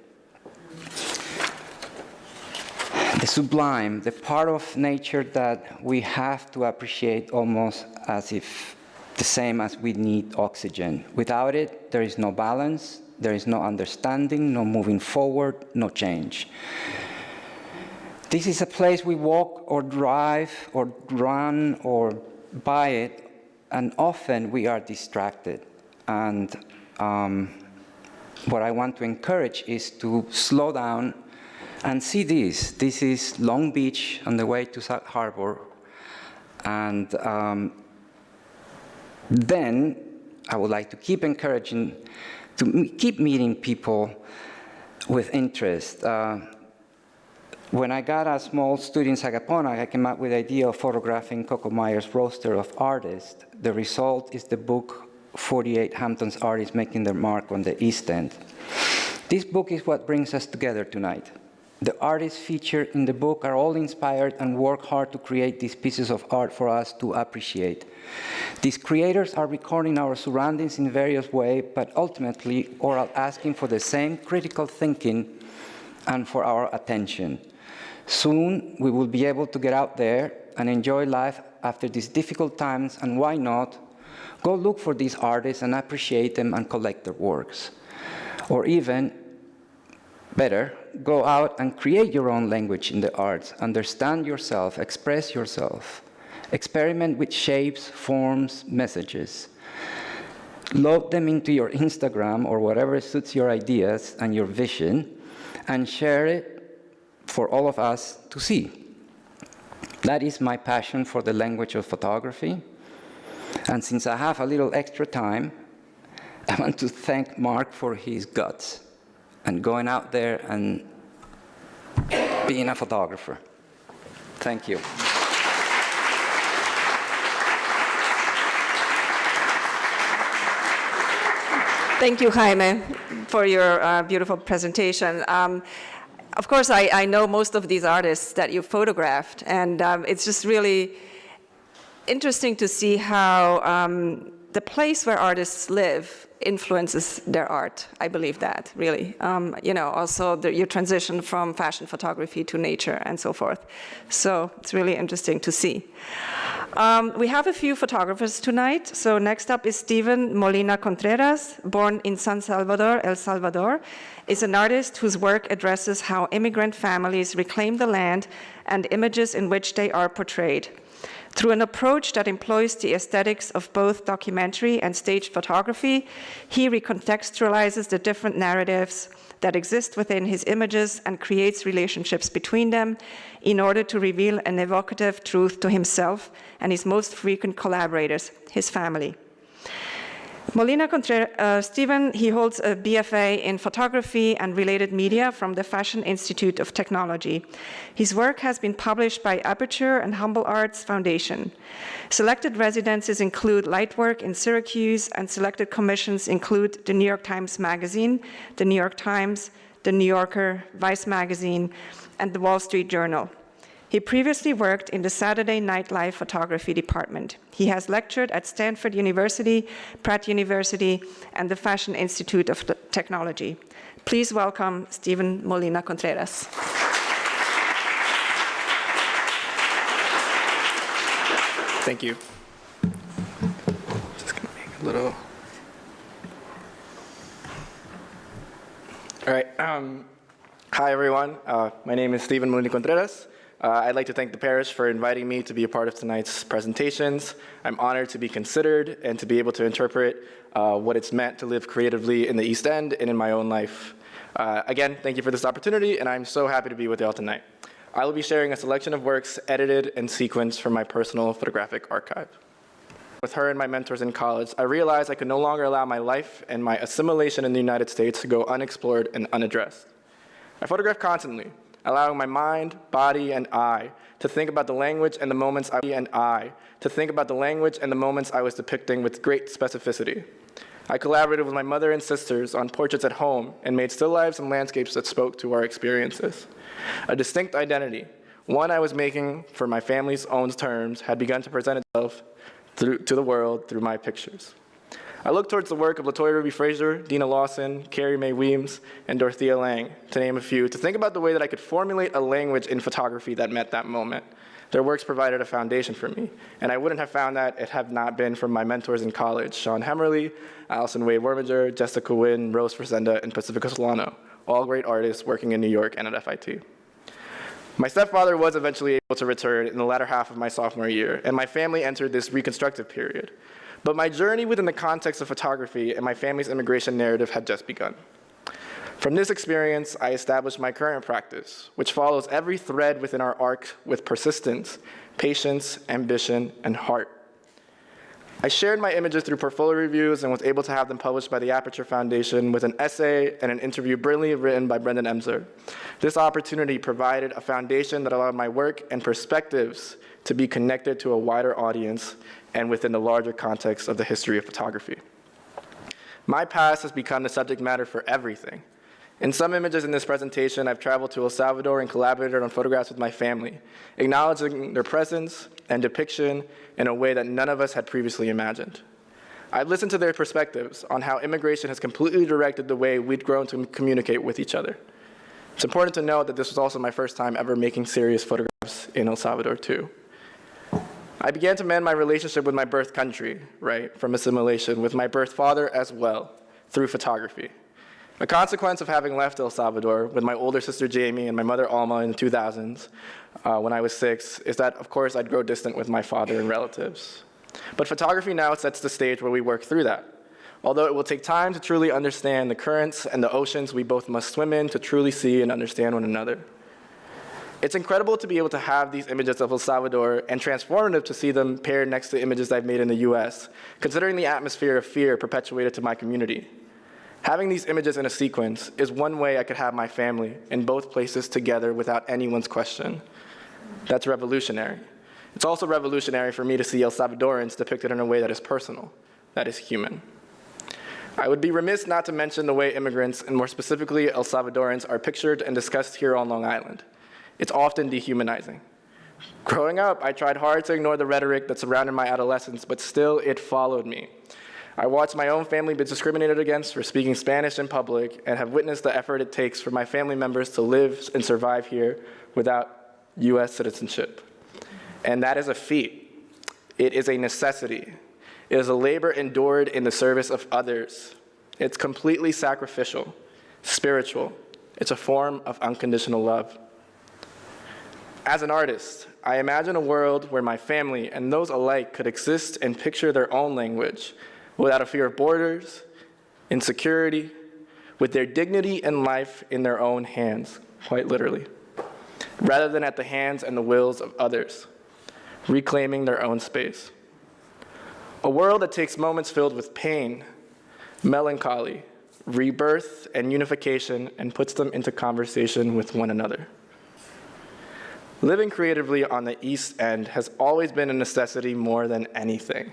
The sublime, the part of nature that we have to appreciate almost as if the same as we need oxygen. Without it, there is no balance, there is no understanding, no moving forward, no change. This is a place we walk or drive or run or buy it, and often we are distracted. And what I want to encourage is to slow down and see this. This is Long Beach on the way to Sag Harbor. And then I would like to keep encouraging, to keep meeting people with interest. When I got a small studio in Sagaponack, I came up with the idea of photographing Coco Meyer's roster of artists. The result is the book 48 Hamptons Artists Making Their Mark on the East End. This book is what brings us together tonight. The artists featured in the book are all inspired and work hard to create these pieces of art for us to appreciate. These creators are recording our surroundings in various ways, but ultimately all asking for the same critical thinking and for our attention. Soon, we will be able to get out there and enjoy life after these difficult times, and why not, go look for these artists and appreciate them and collect their works. Or even, better, go out and create your own language in the arts, understand yourself, express yourself, experiment with shapes, forms, messages. Load them into your Instagram or whatever suits your ideas and your vision, and share it for all of us to see. That is my passion for the language of photography. And since I have a little extra time, I want to thank Mark for his guts and going out there and being a photographer. Thank you. Thank you, Jaime, for your beautiful presentation. Of course, I know most of these artists that you photographed, and it's just really interesting to see how the place where artists live influences their art. I believe that, really. You know, also your transition from fashion photography to nature and so forth. So it's really interesting to see. We have a few photographers tonight. So next up is Steven Molina Contreras, born in San Salvador, El Salvador, is an artist whose work addresses how immigrant families reclaim the land and images in which they are portrayed. Through an approach that employs the aesthetics of both documentary and stage photography, he recontextualizes the different narratives that exist within his images and creates relationships between them in order to reveal an evocative truth to himself and his most frequent collaborators, his family. Molina Contreras, Stephen, he holds a BFA in photography and related media from the Fashion Institute of Technology. His work has been published by Aperture and Humble Arts Foundation. Selected residencies include Lightwork in Syracuse, and selected commissions include the New York Times Magazine, the New York Times, the New Yorker, Vice Magazine, and the Wall Street Journal. He previously worked in the Saturday Night Live photography department. He has lectured at Stanford University, Pratt University, and the Fashion Institute of Technology. Please welcome Stephen Molina Contreras. Thank you. Just gonna make a little. All right. Hi, everyone. My name is Stephen Molina Contreras. I'd like to thank the parish for inviting me to be a part of tonight's presentations. I'm honored to be considered and to be able to interpret what it's meant to live creatively in the East End and in my own life. Again, thank you for this opportunity, and I'm so happy to be with you all tonight. I will be sharing a selection of works edited and sequenced from my personal photographic archive. With her and my mentors in college, I realized I could no longer allow my life and my assimilation in the United States to go unexplored and unaddressed. I photograph constantly, allowing my mind, body, and eye to think about the language and the moments I was depicting with great specificity. I collaborated with my mother and sisters on portraits at home and made still lifes and landscapes that spoke to our experiences. A distinct identity, one I was making for my family's own terms, had begun to present itself to the world through my pictures. I look towards the work of LaToya Ruby Frazier, Dina Lawson, Carrie Mae Weems, and Dorothea Lange, to name a few, to think about the way that I could formulate a language in photography that met that moment. Their works provided a foundation for me, and I wouldn't have found that it had not been from my mentors in college, Sean Hemmerly, Allison Wade Worminger, Jessica Wynn, Rose Fresenda, and Pacifica Solano, all great artists working in New York and at FIT. My stepfather was eventually able to return in the latter half of my sophomore year, and my family entered this reconstructive period. But my journey within the context of photography and my family's immigration narrative had just begun. From this experience, I established my current practice, which follows every thread within our arc with persistence, patience, ambition, and heart. I shared my images through portfolio reviews and was able to have them published by the Aperture Foundation with an essay and an interview brilliantly written by Brendan Emser. This opportunity provided a foundation that allowed my work and perspectives to be connected to a wider audience and within the larger context of the history of photography. My past has become the subject matter for everything. In some images in this presentation, I've traveled to El Salvador and collaborated on photographs with my family, acknowledging their presence and depiction in a way that none of us had previously imagined. I've listened to their perspectives on how immigration has completely directed the way we'd grown to communicate with each other. It's important to note that this was also my first time ever making serious photographs in El Salvador, too. I began to mend my relationship with my birth country, right, from assimilation, with my birth father as well, through photography. A consequence of having left El Salvador with my older sister Jaime and my mother Alma in the 2000s, when I was 6, is that, of course, I'd grow distant with my father and relatives. But photography now sets the stage where we work through that. Although it will take time to truly understand the currents and the oceans we both must swim in to truly see and understand one another. It's incredible to be able to have these images of El Salvador and transformative to see them paired next to images I've made in the US, considering the atmosphere of fear perpetuated to my community. Having these images in a sequence is one way I could have my family in both places together without anyone's question. That's revolutionary. It's also revolutionary for me to see El Salvadorans depicted in a way that is personal, that is human. I would be remiss not to mention the way immigrants, and more specifically El Salvadorans, are pictured and discussed here on Long Island. It's often dehumanizing. Growing up, I tried hard to ignore the rhetoric that surrounded my adolescence, but still it followed me. I watched my own family be discriminated against for speaking Spanish in public and have witnessed the effort it takes for my family members to live and survive here without US citizenship. And that is a feat. It is a necessity. It is a labor endured in the service of others. It's completely sacrificial, spiritual. It's a form of unconditional love. As an artist, I imagine a world where my family and those alike could exist and picture their own language without a fear of borders, insecurity, with their dignity and life in their own hands, quite literally, rather than at the hands and the wills of others, reclaiming their own space. A world that takes moments filled with pain, melancholy, rebirth, and unification and puts them into conversation with one another. Living creatively on the East End has always been a necessity more than anything.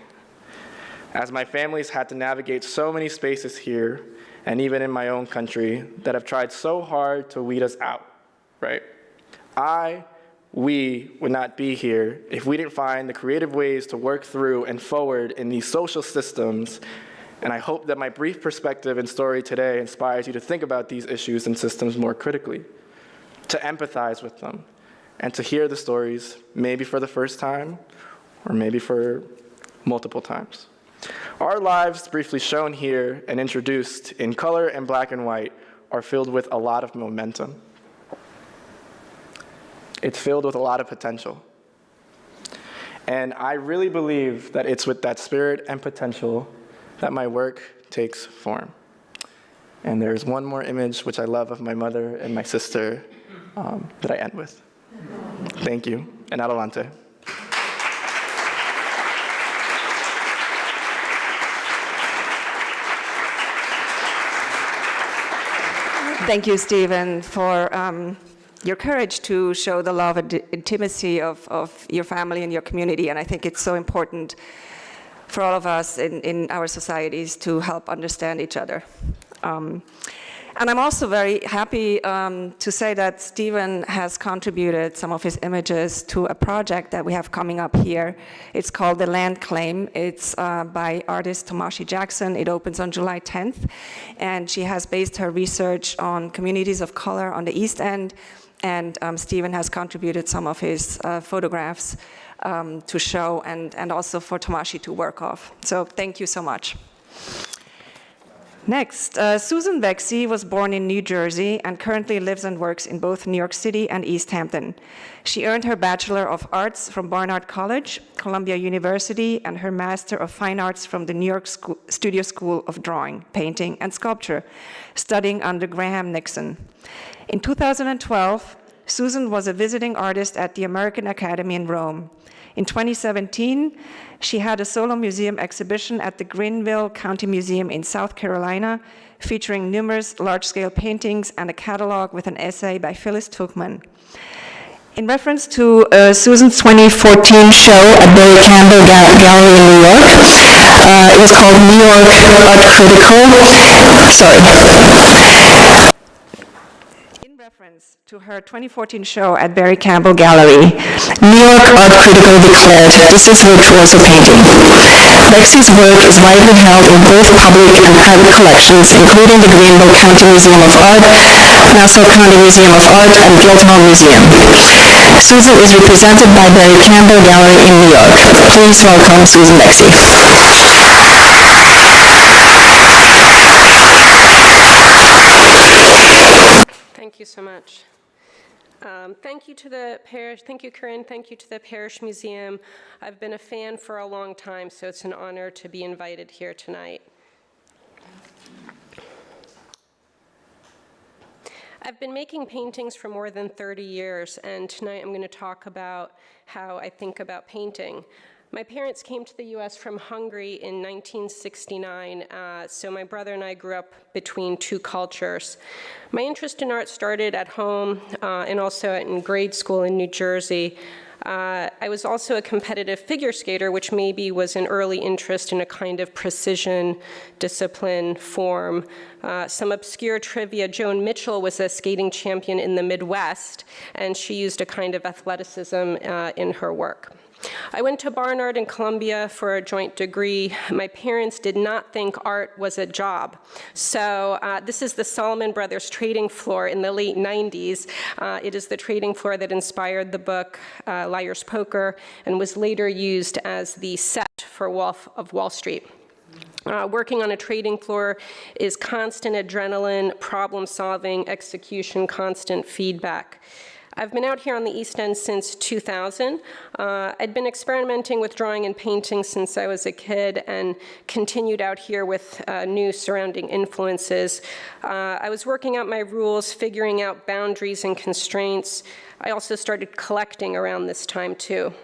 As my family's had to navigate so many spaces here, and even in my own country, that have tried so hard to weed us out, right? We would not be here if we didn't find the creative ways to work through and forward in these social systems, and I hope that my brief perspective and story today inspires you to think about these issues and systems more critically, to empathize with them, and to hear the stories, maybe for the first time, or maybe for multiple times. Our lives, briefly shown here and introduced in color and black and white, are filled with a lot of momentum. It's filled with a lot of potential. And I really believe that it's with that spirit and potential that my work takes form. And there's one more image which I love of my mother and my sister that I end with. Thank you, and adelante. Thank you, Stephen, for your courage to show the love and intimacy of your family and your community. And I think it's so important for all of us in our societies to help understand each other. And I'm also very happy to say that Stephen has contributed some of his images to a project that we have coming up here. It's called The Land Claim. It's by artist Tomashi Jackson. It opens on July 10th. And she has based her research on communities of color on the East End. And Stephen has contributed some of his photographs to show and also for Tomashi to work off. So thank you so much. Next, Susan Vecsey was born in New Jersey and currently lives and works in both New York City and East Hampton. She earned her Bachelor of Arts from Barnard College, Columbia University, and her Master of Fine Arts from the New York Studio School of Drawing, Painting, and Sculpture, studying under Graham Nixon. In 2012, Susan was a visiting artist at the American Academy in Rome. In 2017, she had a solo museum exhibition at the Greenville County Museum in South Carolina, featuring numerous large-scale paintings and a catalog with an essay by Phyllis Tuchman. In reference to Susan's 2014 show at Barry Campbell Gallery in New York, it was called New York Art Critical. Reference to her 2014 show at Barry Campbell Gallery, New York Art Critical declared, "This is virtuoso painting." Vexey's work is widely held in both public and private collections, including the Greenville County Museum of Art, Nassau County Museum of Art, and Guildhall Museum. Susan is represented by Barry Campbell Gallery in New York. Please welcome Susan Vecsey. Thank you so much. Thank you to the parish. Thank you, Corinne. Thank you to the Parish Museum. I've been a fan for a long time, so it's an honor to be invited here tonight. I've been making paintings for more than 30 years, and tonight I'm going to talk about how I think about painting. My parents came to the U.S. from Hungary in 1969, so my brother and I grew up between two cultures. My interest in art started at home and also in grade school in New Jersey. I was also a competitive figure skater, which maybe was an early interest in a kind of precision, discipline, form. Some obscure trivia, Joan Mitchell was a skating champion in the Midwest, and she used a kind of athleticism in her work. I went to Barnard in Columbia for a joint degree. My parents did not think art was a job. So this is the Salomon Brothers trading floor in the late 90s. It is the trading floor that inspired the book Liar's Poker and was later used as the set for Wolf of Wall Street. Working on a trading floor is constant adrenaline, problem solving, execution, constant feedback. I've been out here on the East End since 2000. I'd been experimenting with drawing and painting since I was a kid and continued out here with new surrounding influences. I was working out my rules, figuring out boundaries and constraints. I also started collecting around this time too.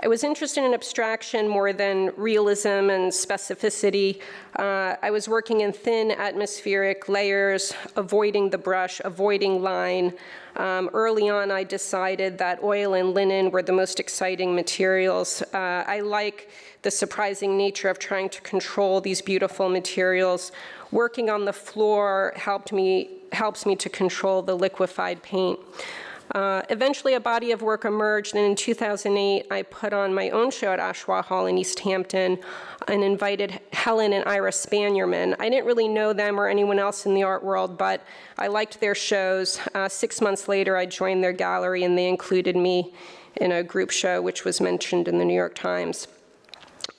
I was interested in abstraction more than realism and specificity. I was working in thin atmospheric layers, avoiding the brush, avoiding line. Early on, I decided that oil and linen were the most exciting materials. I like the surprising nature of trying to control these beautiful materials. Working on the floor helps me to control the liquefied paint. Eventually, a body of work emerged, and in 2008, I put on my own show at Oshawa Hall in East Hampton and invited Helen and Ira Spanierman. I didn't really know them or anyone else in the art world, but I liked their shows. 6 months later, I joined their gallery, and they included me in a group show, which was mentioned in the New York Times.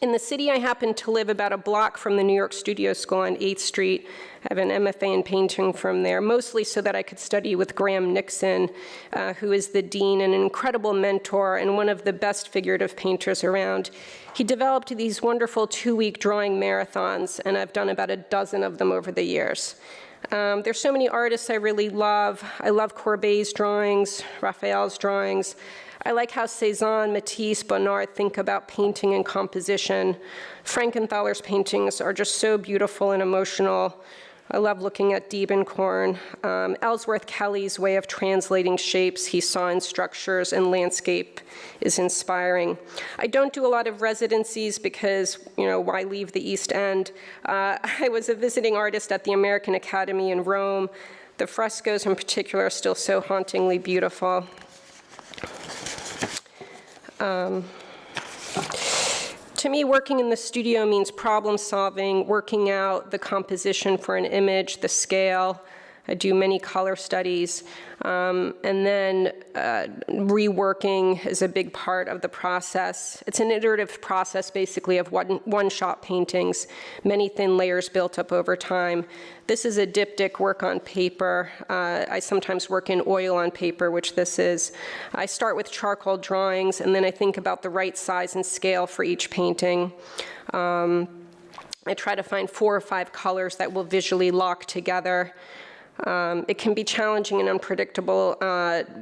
In the city, I happen to live about a block from the New York Studio School on 8th Street. I have an MFA in painting from there, mostly so that I could study with Graham Nixon, who is the dean and an incredible mentor and one of the best figurative painters around. He developed these wonderful 2-week drawing marathons, and I've done about a dozen of them over the years. There's so many artists I really love. I love Courbet's drawings, Raphael's drawings. I like how Cézanne, Matisse, Bonnard think about painting and composition. Frankenthaler's paintings are just so beautiful and emotional. I love looking at Diebenkorn. Ellsworth Kelly's way of translating shapes he saw in structures and landscape is inspiring. I don't do a lot of residencies because, why leave the East End? I was a visiting artist at the American Academy in Rome. The frescoes in particular are still so hauntingly beautiful. To me, working in the studio means problem solving, working out the composition for an image, the scale. I do many color studies. And then reworking is a big part of the process. It's an iterative process, basically, of one-shot paintings, many thin layers built up over time. This is a diptych work on paper. I sometimes work in oil on paper, which this is. I start with charcoal drawings, and then I think about the right size and scale for each painting. I try to find 4 or 5 colors that will visually lock together. It can be challenging and unpredictable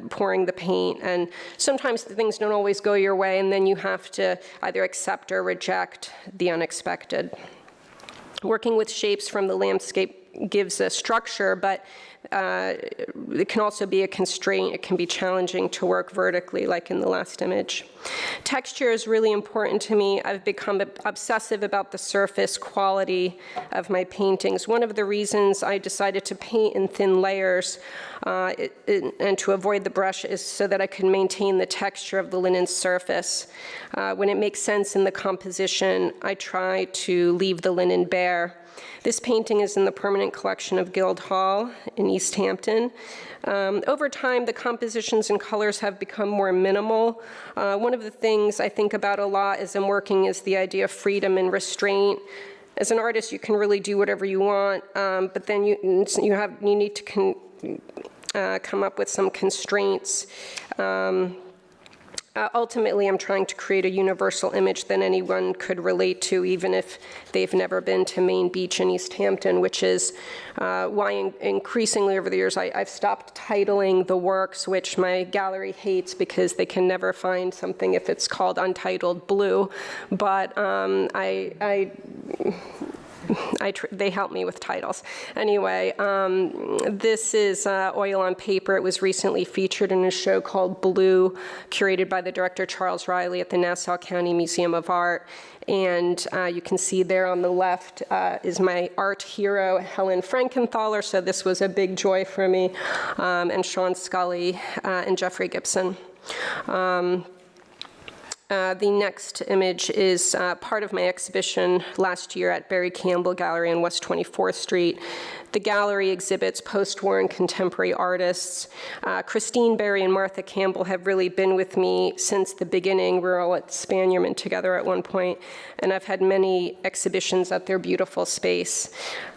pouring the paint, and sometimes the things don't always go your way, and then you have to either accept or reject the unexpected. Working with shapes from the landscape gives a structure, but it can also be a constraint. It can be challenging to work vertically, like in the last image. Texture is really important to me. I've become obsessive about the surface quality of my paintings. One of the reasons I decided to paint in thin layers and to avoid the brush is so that I could maintain the texture of the linen surface. When it makes sense in the composition, I try to leave the linen bare. This painting is in the permanent collection of Guildhall in East Hampton. Over time, the compositions and colors have become more minimal. One of the things I think about a lot as I'm working is the idea of freedom and restraint. As an artist, you can really do whatever you want, but then you need to come up with some constraints. Ultimately, I'm trying to create a universal image that anyone could relate to, even if they've never been to Main Beach in East Hampton, which is why increasingly over the years I've stopped titling the works, which my gallery hates because they can never find something if it's called Untitled Blue. But they help me with titles. Anyway, this is oil on paper. It was recently featured in a show called Blue, curated by the director Charles Riley at the Nassau County Museum of Art. And you can see there on the left is my art hero, Helen Frankenthaler. So this was a big joy for me, and Sean Scully and Jeffrey Gibson. The next image is part of my exhibition last year at Barry Campbell Gallery on West 24th Street. The gallery exhibits post-war and contemporary artists. Christine Berry and Martha Campbell have really been with me since the beginning. We were all at Spaniarman together at one point, and I've had many exhibitions at their beautiful space.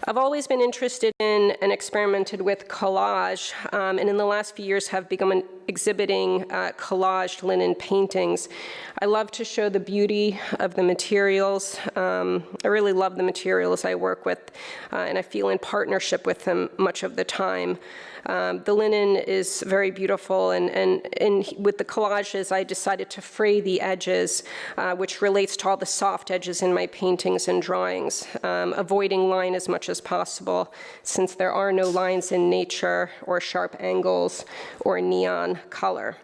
I've always been interested in and experimented with collage, and in the last few years have begun exhibiting collaged linen paintings. I love to show the beauty of the materials. I really love the materials I work with, and I feel in partnership with them much of the time. The linen is very beautiful, and with the collages, I decided to fray the edges, which relates to all the soft edges in my paintings and drawings, avoiding line as much as possible, since there are no lines in nature or sharp angles or neon color.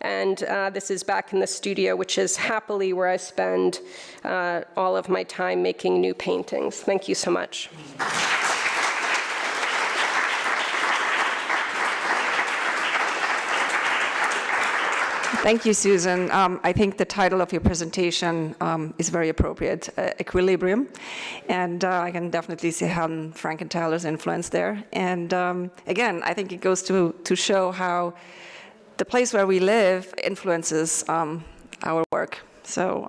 This is back in the studio, which is happily where I spend all of my time making new paintings. Thank you so much. Thank you, Susan. I think the title of your presentation is very appropriate, Equilibrium. And I can definitely see Helen Frankenthaler's influence there. And again, I think it goes to show how the place where we live influences our work. So,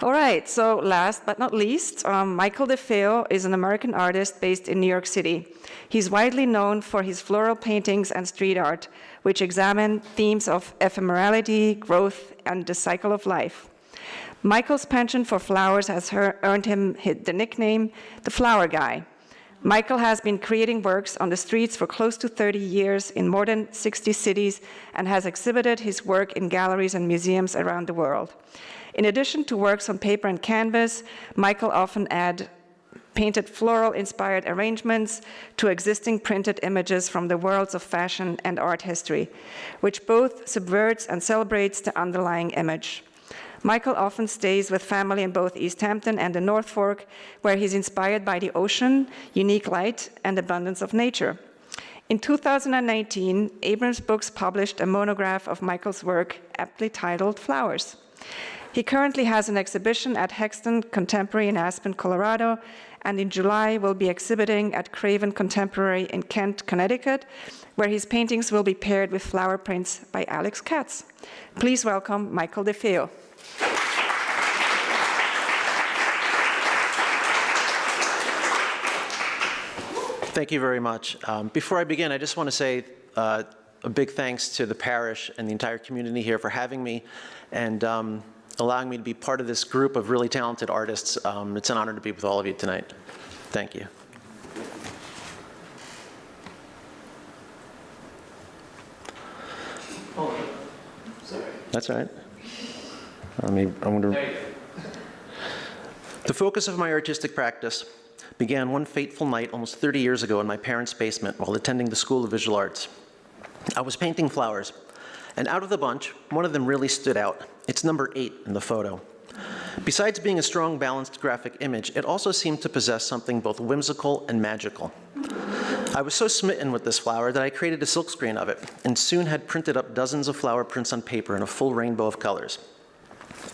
all right, so last but not least, Michael DeFeo is an American artist based in New York City. He's widely known for his floral paintings and street art, which examine themes of ephemerality, growth, and the cycle of life. Michael's penchant for flowers has earned him the nickname, the Flower Guy. Michael has been creating works on the streets for close to 30 years in more than 60 cities and has exhibited his work in galleries and museums around the world. In addition to works on paper and canvas, Michael often adds painted floral-inspired arrangements to existing printed images from the worlds of fashion and art history, which both subverts and celebrates the underlying image. Michael often stays with family in both East Hampton and the North Fork, where he's inspired by the ocean, unique light, and abundance of nature. In 2019, Abrams Books published a monograph of Michael's work, aptly titled Flowers. He currently has an exhibition at Hexton Contemporary in Aspen, Colorado, and in July will be exhibiting at Craven Contemporary in Kent, Connecticut, where his paintings will be paired with flower prints by Alex Katz. Please welcome Michael DeFeo. Thank you very much. Before I begin, I just want to say a big thanks to the parish and the entire community here for having me and allowing me to be part of this group of really talented artists. It's an honor to be with all of you tonight. Thank you. Sorry. That's all right. The focus of my artistic practice began one fateful night almost 30 years ago in my parents' basement while attending the School of Visual Arts. I was painting flowers, and out of the bunch, one of them really stood out. It's number 8 in the photo. Besides being a strong, balanced graphic image, it also seemed to possess something both whimsical and magical. I was so smitten with this flower that I created a silkscreen of it, and soon had printed up dozens of flower prints on paper in a full rainbow of colors.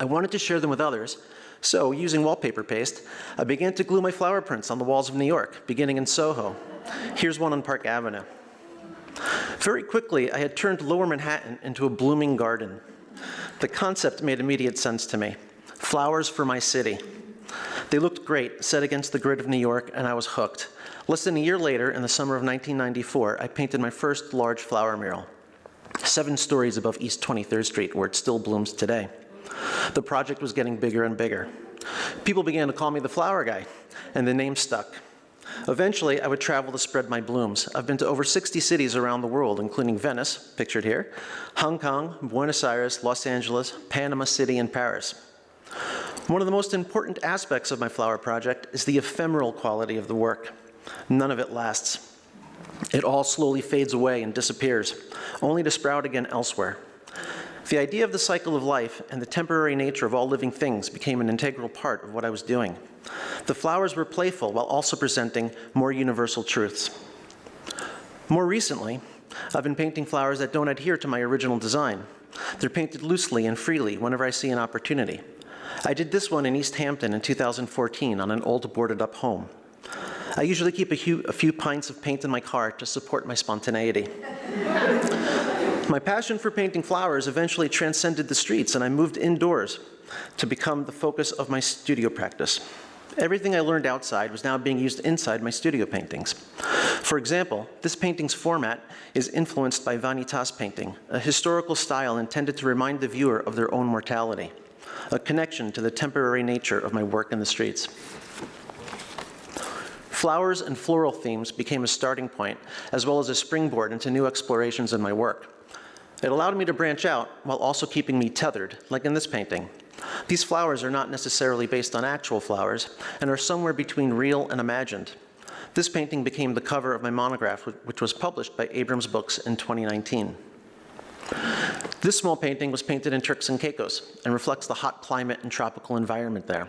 I wanted to share them with others, so using wallpaper paste, I began to glue my flower prints on the walls of New York, beginning in Soho. Here's one on Park Avenue. Very quickly, I had turned Lower Manhattan into a blooming garden. The concept made immediate sense to me. Flowers for my city. They looked great, set against the grid of New York, and I was hooked. Less than a year later, in the summer of 1994, I painted my first large flower mural, 7 stories above East 23rd Street, where it still blooms today. The project was getting bigger and bigger. People began to call me the Flower Guy, and the name stuck. Eventually, I would travel to spread my blooms. I've been to over 60 cities around the world, including Venice, pictured here, Hong Kong, Buenos Aires, Los Angeles, Panama City, and Paris. One of the most important aspects of my flower project is the ephemeral quality of the work. None of it lasts. It all slowly fades away and disappears, only to sprout again elsewhere. The idea of the cycle of life and the temporary nature of all living things became an integral part of what I was doing. The flowers were playful while also presenting more universal truths. More recently, I've been painting flowers that don't adhere to my original design. They're painted loosely and freely whenever I see an opportunity. I did this one in East Hampton in 2014 on an old boarded-up home. I usually keep a few pints of paint in my car to support my spontaneity. My passion for painting flowers eventually transcended the streets, and I moved indoors to become the focus of my studio practice. Everything I learned outside was now being used inside my studio paintings. For example, this painting's format is influenced by vanitas painting, a historical style intended to remind the viewer of their own mortality, a connection to the temporary nature of my work in the streets. Flowers and floral themes became a starting point, as well as a springboard into new explorations in my work. It allowed me to branch out while also keeping me tethered, like in this painting. These flowers are not necessarily based on actual flowers and are somewhere between real and imagined. This painting became the cover of my monograph, which was published by Abrams Books in 2019. This small painting was painted in Turks and Caicos and reflects the hot climate and tropical environment there.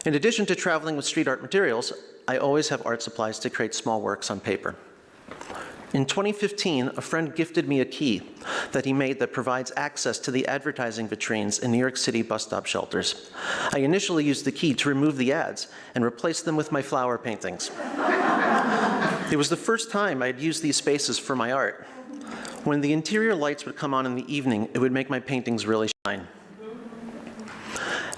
In addition to traveling with street art materials, I always have art supplies to create small works on paper. In 2015, a friend gifted me a key that he made that provides access to the advertising vitrines in New York City bus stop shelters. I initially used the key to remove the ads and replace them with my flower paintings. It was the first time I had used these spaces for my art. When the interior lights would come on in the evening, it would make my paintings really shine.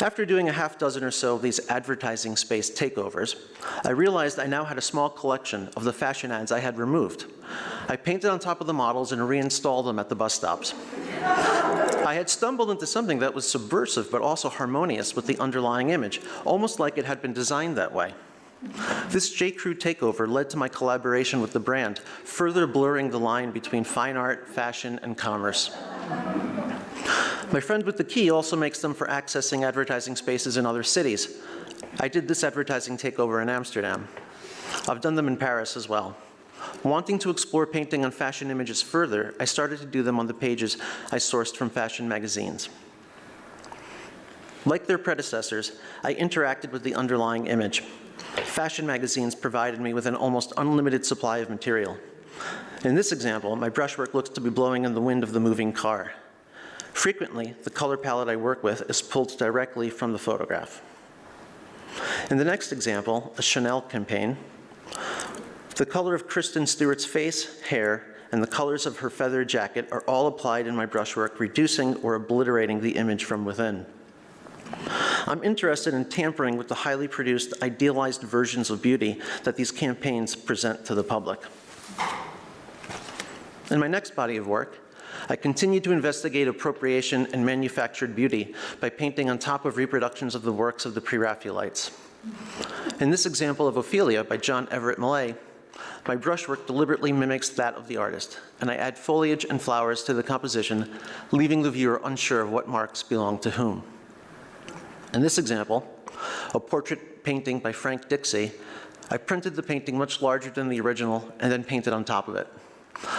After doing a half dozen or so of these advertising space takeovers, I realized I now had a small collection of the fashion ads I had removed. I painted on top of the models and reinstalled them at the bus stops. I had stumbled into something that was subversive but also harmonious with the underlying image, almost like it had been designed that way. This J.Crew takeover led to my collaboration with the brand, further blurring the line between fine art, fashion, and commerce. My friend with the key also makes them for accessing advertising spaces in other cities. I did this advertising takeover in Amsterdam. I've done them in Paris as well. Wanting to explore painting on fashion images further, I started to do them on the pages I sourced from fashion magazines. Like their predecessors, I interacted with the underlying image. Fashion magazines provided me with an almost unlimited supply of material. In this example, my brushwork looks to be blowing in the wind of the moving car. Frequently, the color palette I work with is pulled directly from the photograph. In the next example, a Chanel campaign, the color of Kristen Stewart's face, hair, and the colors of her feather jacket are all applied in my brushwork, reducing or obliterating the image from within. I'm interested in tampering with the highly produced, idealized versions of beauty that these campaigns present to the public. In my next body of work, I continue to investigate appropriation and manufactured beauty by painting on top of reproductions of the works of the Pre-Raphaelites. In this example of Ophelia by John Everett Millay, my brushwork deliberately mimics that of the artist, and I add foliage and flowers to the composition, leaving the viewer unsure of what marks belong to whom. In this example, a portrait painting by Frank Dixie, I printed the painting much larger than the original and then painted on top of it.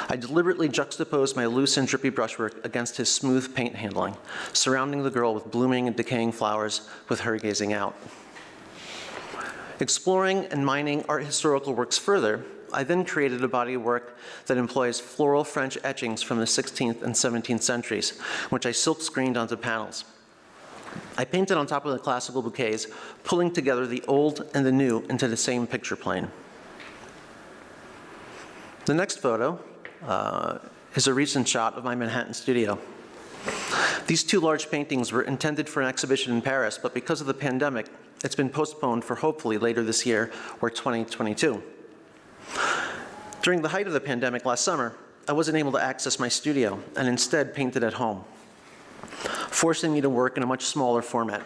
I deliberately juxtaposed my loose and drippy brushwork against his smooth paint handling, surrounding the girl with blooming and decaying flowers with her gazing out. Exploring and mining art historical works further, I then created a body of work that employs floral French etchings from the 16th and 17th centuries, which I silk screened onto panels. I painted on top of the classical bouquets, pulling together the old and the new into the same picture plane. The next photo is a recent shot of my Manhattan studio. These two large paintings were intended for an exhibition in Paris, but because of the pandemic, it's been postponed for hopefully later this year or 2022. During the height of the pandemic last summer, I wasn't able to access my studio and instead painted at home, forcing me to work in a much smaller format.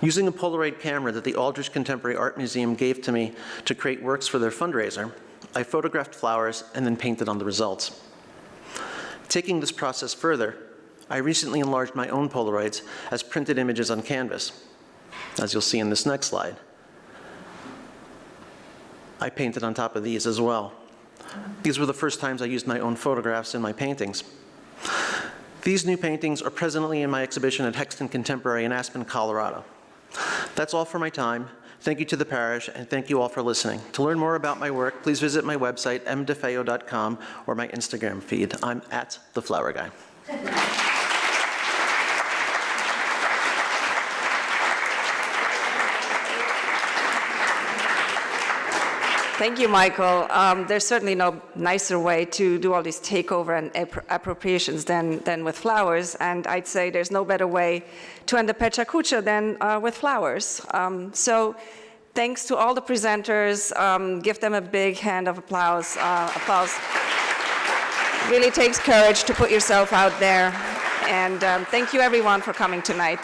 Using a Polaroid camera that the Aldrich Contemporary Art Museum gave to me to create works for their fundraiser, I photographed flowers and then painted on the results. Taking this process further, I recently enlarged my own Polaroids as printed images on canvas. As you'll see in this next slide, I painted on top of these as well. These were the first times I used my own photographs in my paintings. These new paintings are presently in my exhibition at Hexton Contemporary in Aspen, Colorado. That's all for my time. Thank you to the parish, and thank you all for listening. To learn more about my work, please visit my website, mdefeo.com, or my Instagram feed. I'm @theflowerguy. Thank you, Michael. There's certainly no nicer way to do all these takeover and appropriations than with flowers, and I'd say there's no better way to end the PechaKucha than with flowers. So thanks to all the presenters. Give them a big hand of applause. Really takes courage to put yourself out there. And thank you, everyone, for coming tonight.